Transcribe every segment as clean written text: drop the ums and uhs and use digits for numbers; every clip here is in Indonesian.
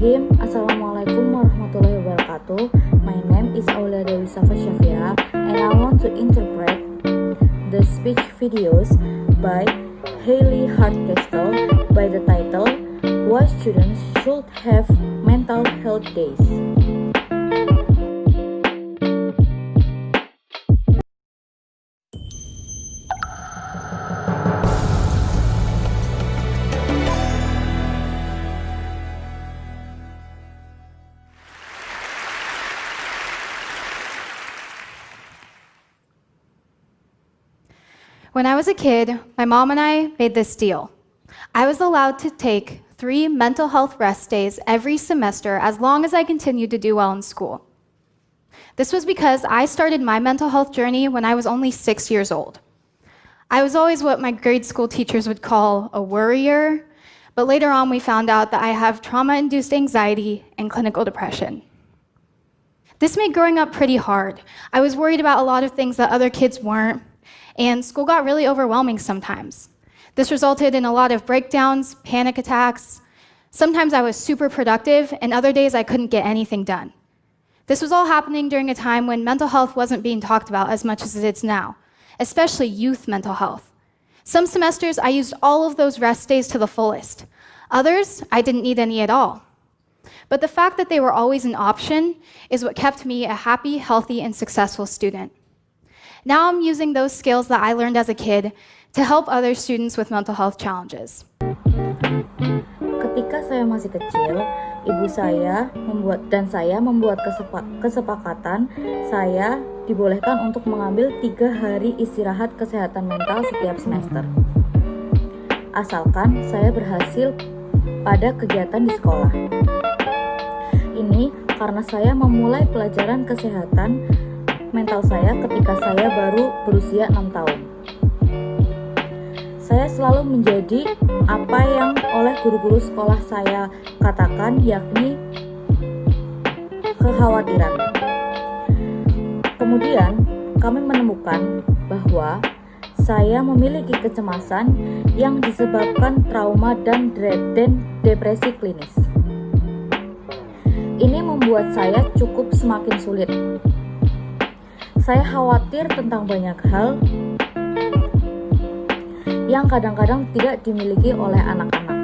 Bismillahirrahmanirrahim. Assalamualaikum warahmatullahi wabarakatuh. My name is Aulia Dewi Syafira and I want to interpret the speech videos by Hailey Hardcastle by the title Why Students Should Have Mental Health Days. When I was a kid, my mom and I made this deal. I was allowed to take 3 mental health rest days every semester as long as I continued to do well in school. This was because I started my mental health journey when I was only 6 years old. I was always what my grade school teachers would call a worrier, but later on we found out that I have trauma-induced anxiety and clinical depression. This made growing up pretty hard. I was worried about a lot of things that other kids weren't, and school got really overwhelming sometimes. This resulted in a lot of breakdowns, panic attacks. Sometimes I was super productive, and other days I couldn't get anything done. This was all happening during a time when mental health wasn't being talked about as much as it is now, especially youth mental health. Some semesters I used all of those rest days to the fullest. Others, I didn't need any at all. But the fact that they were always an option is what kept me a happy, healthy, and successful student. Now I'm using those skills that I learned as a kid to help other students with mental health challenges. Ketika saya masih kecil, ibu saya membuat kesepakatan saya dibolehkan untuk mengambil 3 hari istirahat kesehatan mental setiap semester. Asalkan saya berhasil pada kegiatan di sekolah. Ini karena saya memulai pelajaran kesehatan mental saya ketika saya baru berusia 6 tahun. Saya selalu menjadi apa yang oleh guru-guru sekolah saya katakan, yakni kekhawatiran. Kemudian, kami menemukan bahwa saya memiliki kecemasan yang disebabkan trauma dan depresi klinis. Ini membuat saya cukup semakin sulit. Saya khawatir tentang banyak hal yang kadang-kadang tidak dimiliki oleh anak-anak.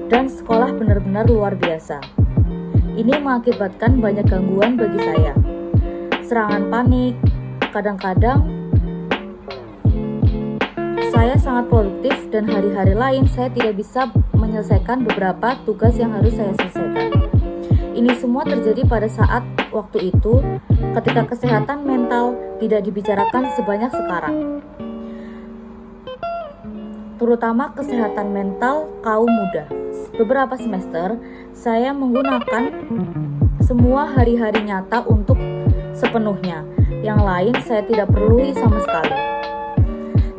Dan sekolah benar-benar luar biasa. Ini mengakibatkan banyak gangguan bagi saya. Serangan panik, kadang-kadang saya sangat produktif dan hari-hari lain saya tidak bisa menyelesaikan beberapa tugas yang harus saya selesaikan. Ini semua terjadi pada saat waktu itu ketika kesehatan mental tidak dibicarakan sebanyak sekarang. Terutama kesehatan mental kaum muda. Beberapa semester, saya menggunakan semua hari-hari nyata untuk sepenuhnya. Yang lain saya tidak perlu sama sekali.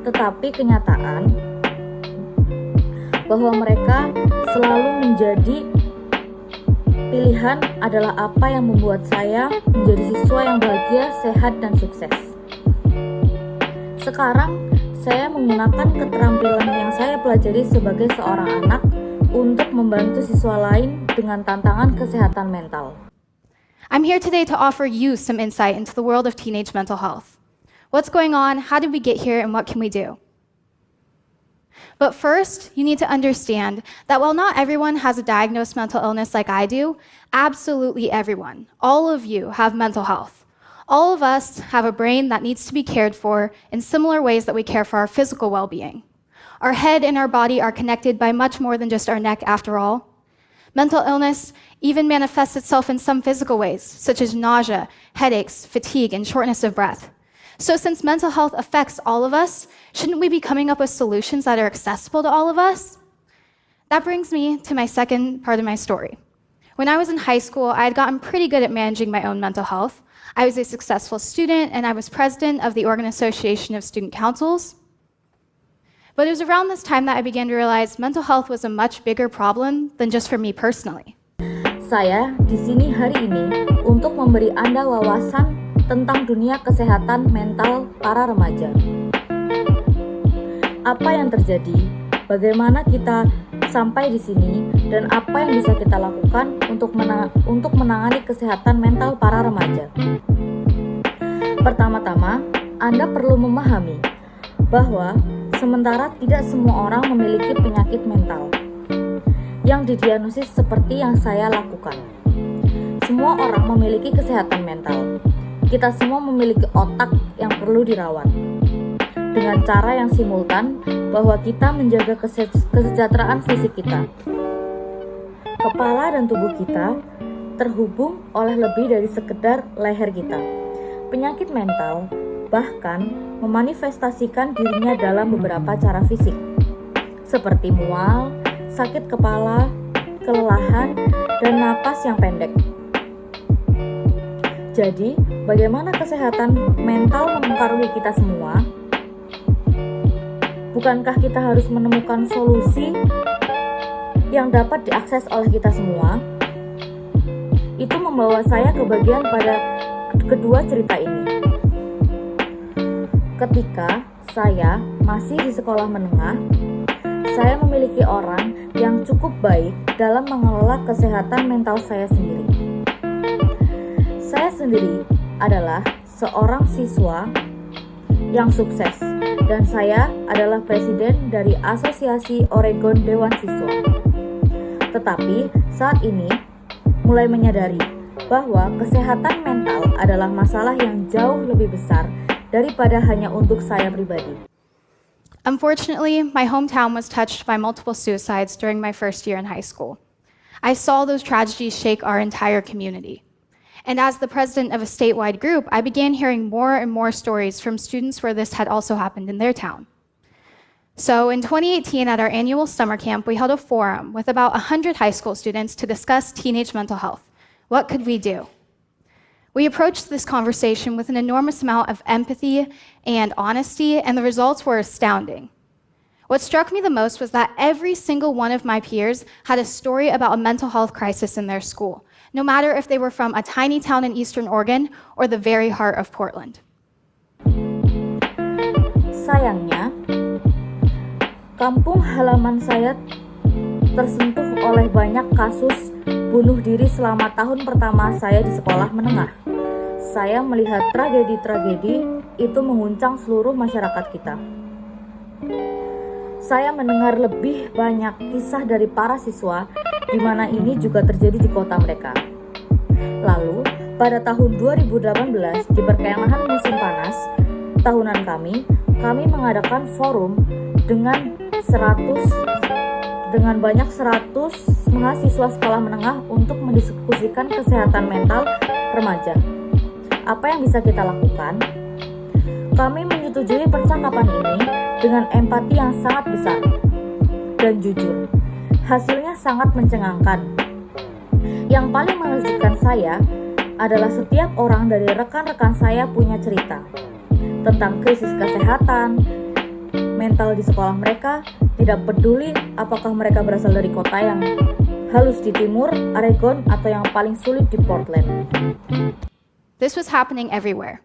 Tetapi kenyataan bahwa mereka selalu menjadi pilihan adalah apa yang membuat saya menjadi siswa yang bahagia, sehat, dan sukses. Sekarang, saya menggunakan keterampilan yang saya pelajari sebagai seorang anak untuk membantu siswa lain dengan tantangan kesehatan mental. I'm here today to offer you some insight into the world of teenage mental health. What's going on, how did we get here, and what can we do? But first, you need to understand that while not everyone has a diagnosed mental illness like I do, absolutely everyone, all of you have mental health. All of us have a brain that needs to be cared for in similar ways that we care for our physical well-being. Our head and our body are connected by much more than just our neck, after all. Mental illness even manifests itself in some physical ways, such as nausea, headaches, fatigue, and shortness of breath. So since mental health affects all of us, shouldn't we be coming up with solutions that are accessible to all of us? That brings me to my second part of my story. When I was in high school, I had gotten pretty good at managing my own mental health. I was a successful student, and I was president of the Oregon Association of Student Councils. But it was around this time that I began to realize mental health was a much bigger problem than just for me personally. Saya di sini hari ini untuk memberi Anda wawasan tentang dunia kesehatan mental para remaja. Apa yang terjadi, bagaimana kita sampai di sini, dan apa yang bisa kita lakukan untuk menangani kesehatan mental para remaja. Pertama-tama, Anda perlu memahami bahwa sementara tidak semua orang memiliki penyakit mental yang didiagnosis seperti yang saya lakukan. Semua orang memiliki kesehatan mental. Kita semua memiliki otak yang perlu dirawat dengan cara yang simultan, bahwa kita menjaga kesejahteraan fisik kita. Kepala dan tubuh kita terhubung oleh lebih dari sekedar leher kita. Penyakit mental bahkan memanifestasikan dirinya dalam beberapa cara fisik, seperti mual, sakit kepala, kelelahan, dan napas yang pendek. Jadi, bagaimana kesehatan mental mempengaruhi kita semua? Bukankah kita harus menemukan solusi yang dapat diakses oleh kita semua? Itu membawa saya ke bagian pada kedua cerita ini. Ketika saya masih di sekolah menengah, saya memiliki orang yang cukup baik dalam mengelola kesehatan mental saya sendiri. Saya sendiri adalah seorang siswa yang sukses, dan saya adalah presiden dari Asosiasi Oregon Dewan Siswa. Tetapi saat ini mulai menyadari bahwa kesehatan mental adalah masalah yang jauh lebih besar daripada hanya untuk saya pribadi. Unfortunately, my hometown was touched by multiple suicides during my first year in high school. I saw those tragedies shake our entire community. And as the president of a statewide group, I began hearing more and more stories from students where this had also happened in their town. So in 2018, at our annual summer camp, we held a forum with about 100 high school students to discuss teenage mental health. What could we do? We approached this conversation with an enormous amount of empathy and honesty, and the results were astounding. What struck me the most was that every single one of my peers had a story about a mental health crisis in their school, no matter if they were from a tiny town in Eastern Oregon or the very heart of Portland. Sayangnya, kampung halaman saya tersentuh oleh banyak kasus bunuh diri selama tahun pertama saya di sekolah menengah. Saya melihat tragedi-tragedi itu mengguncang seluruh masyarakat kita. Saya mendengar lebih banyak kisah dari para siswa di mana ini juga terjadi di kota mereka. Lalu, pada tahun 2018 di perkemahan musim panas tahunan kami mengadakan forum dengan banyak 100 mahasiswa sekolah menengah untuk mendiskusikan kesehatan mental remaja. Apa yang bisa kita lakukan? Kami menyetujui percakapan ini dengan empati yang sangat besar dan jujur. Hasilnya sangat mencengangkan. Yang paling mengejutkan saya adalah setiap orang dari rekan-rekan saya punya cerita tentang krisis kesehatan mental di sekolah mereka, tidak peduli apakah mereka berasal dari kota yang halus di timur, Oregon, atau yang paling sulit di Portland. This was happening everywhere.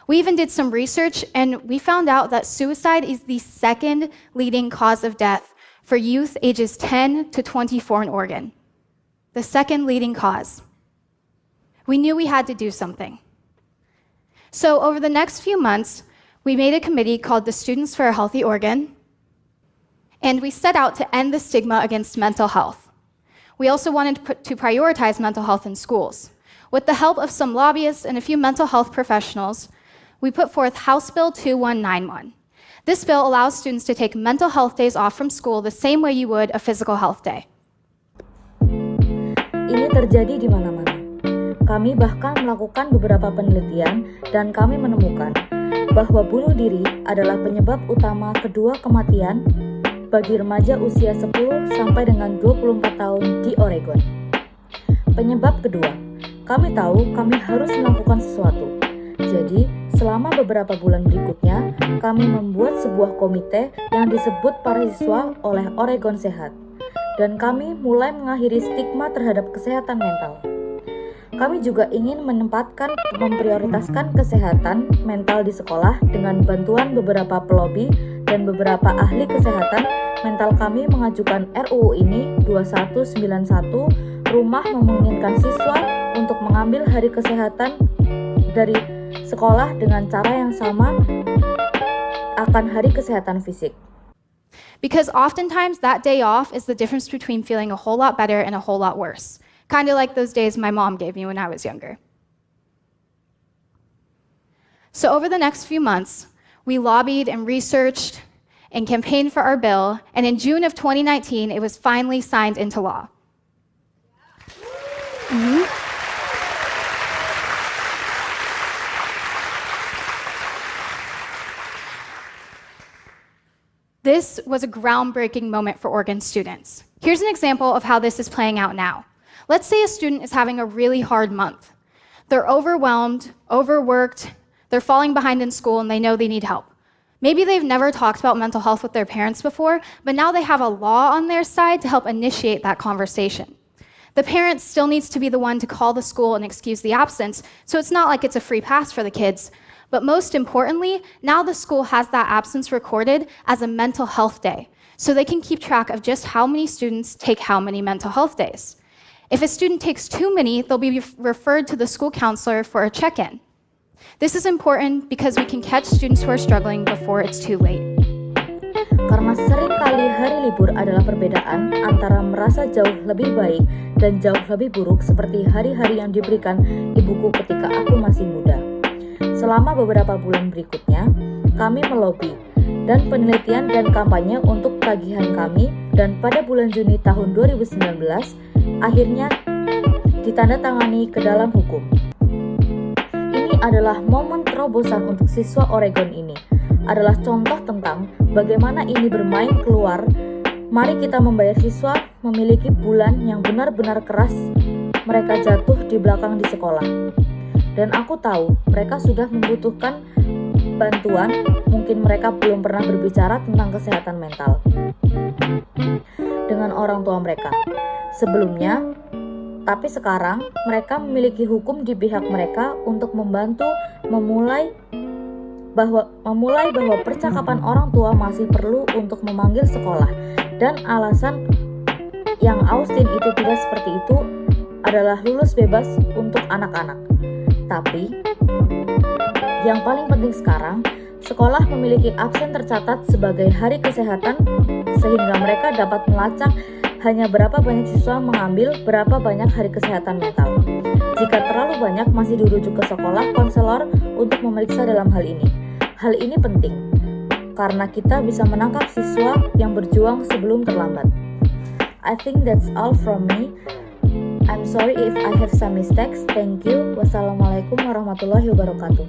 We even did some research, and we found out that suicide is the second leading cause of death for youth ages 10 to 24 in Oregon. The second leading cause. We knew we had to do something. So over the next few months, we made a committee called the Students for a Healthy Oregon, and we set out to end the stigma against mental health. We also wanted to prioritize mental health in schools. With the help of some lobbyists and a few mental health professionals, we put forth House Bill 2191. This bill allows students to take mental health days off from school the same way you would a physical health day. Ini terjadi di mana-mana. Kami bahkan melakukan beberapa penelitian dan kami menemukan bahwa bunuh diri adalah penyebab utama kedua kematian bagi remaja usia 10 sampai dengan 24 tahun di Oregon. Penyebab kedua, kami tahu kami harus melakukan sesuatu. Jadi, selama beberapa bulan berikutnya, kami membuat sebuah komite yang disebut para siswa oleh Oregon Sehat. Dan kami mulai mengakhiri stigma terhadap kesehatan mental. Kami juga ingin memprioritaskan kesehatan mental di sekolah dengan bantuan beberapa pelobi dan beberapa ahli kesehatan mental kami mengajukan RUU ini 2191, rumah memungkinkan siswa untuk mengambil hari kesehatan dari sekolah dengan cara yang sama akan hari kesehatan fisik. Because oftentimes that day off is the difference between feeling a whole lot better and a whole lot worse. Kind of like those days my mom gave me when I was younger. So over the next few months, we lobbied and researched and campaigned for our bill, and in June of 2019, it was finally signed into law. This was a groundbreaking moment for Oregon students. Here's an example of how this is playing out now. Let's say a student is having a really hard month. They're overwhelmed, overworked, they're falling behind in school, and they know they need help. Maybe they've never talked about mental health with their parents before, but now they have a law on their side to help initiate that conversation. The parent still needs to be the one to call the school and excuse the absence, so it's not like it's a free pass for the kids. But most importantly, now the school has that absence recorded as a mental health day, so they can keep track of just how many students take how many mental health days. If a student takes too many, they'll be referred to the school counselor for a check-in. This is important because we can catch students who are struggling before it's too late. Karena sering kali hari libur adalah perbedaan antara merasa jauh lebih baik dan jauh lebih buruk seperti hari-hari yang diberikan ibuku ketika aku masih muda. Selama beberapa bulan berikutnya, kami melobi dan penelitian dan kampanye untuk tagihan kami, dan pada bulan Juni tahun 2019, akhirnya ditandatangani ke dalam hukum. Ini adalah momen terobosan untuk siswa Oregon ini. Adalah contoh tentang bagaimana ini bermain keluar. Mari kita membayar siswa memiliki bulan yang benar-benar keras mereka jatuh di belakang di sekolah. Dan aku tahu mereka sudah membutuhkan bantuan, mungkin mereka belum pernah berbicara tentang kesehatan mental dengan orang tua mereka sebelumnya, tapi sekarang mereka memiliki hukum di pihak mereka untuk membantu memulai bahwa percakapan orang tua masih perlu untuk memanggil sekolah, dan alasan yang Austin itu tidak seperti itu adalah lulus bebas untuk anak-anak. Tapi yang paling penting sekarang, sekolah memiliki absen tercatat sebagai hari kesehatan sehingga mereka dapat melacak hanya berapa banyak siswa mengambil berapa banyak hari kesehatan mental. Jika terlalu banyak, masih dirujuk ke sekolah konselor untuk memeriksa dalam hal ini. Hal ini penting karena kita bisa menangkap siswa yang berjuang sebelum terlambat. I think that's all from me. I'm sorry if I have some mistakes. Thank you. Wassalamualaikum warahmatullahi wabarakatuh.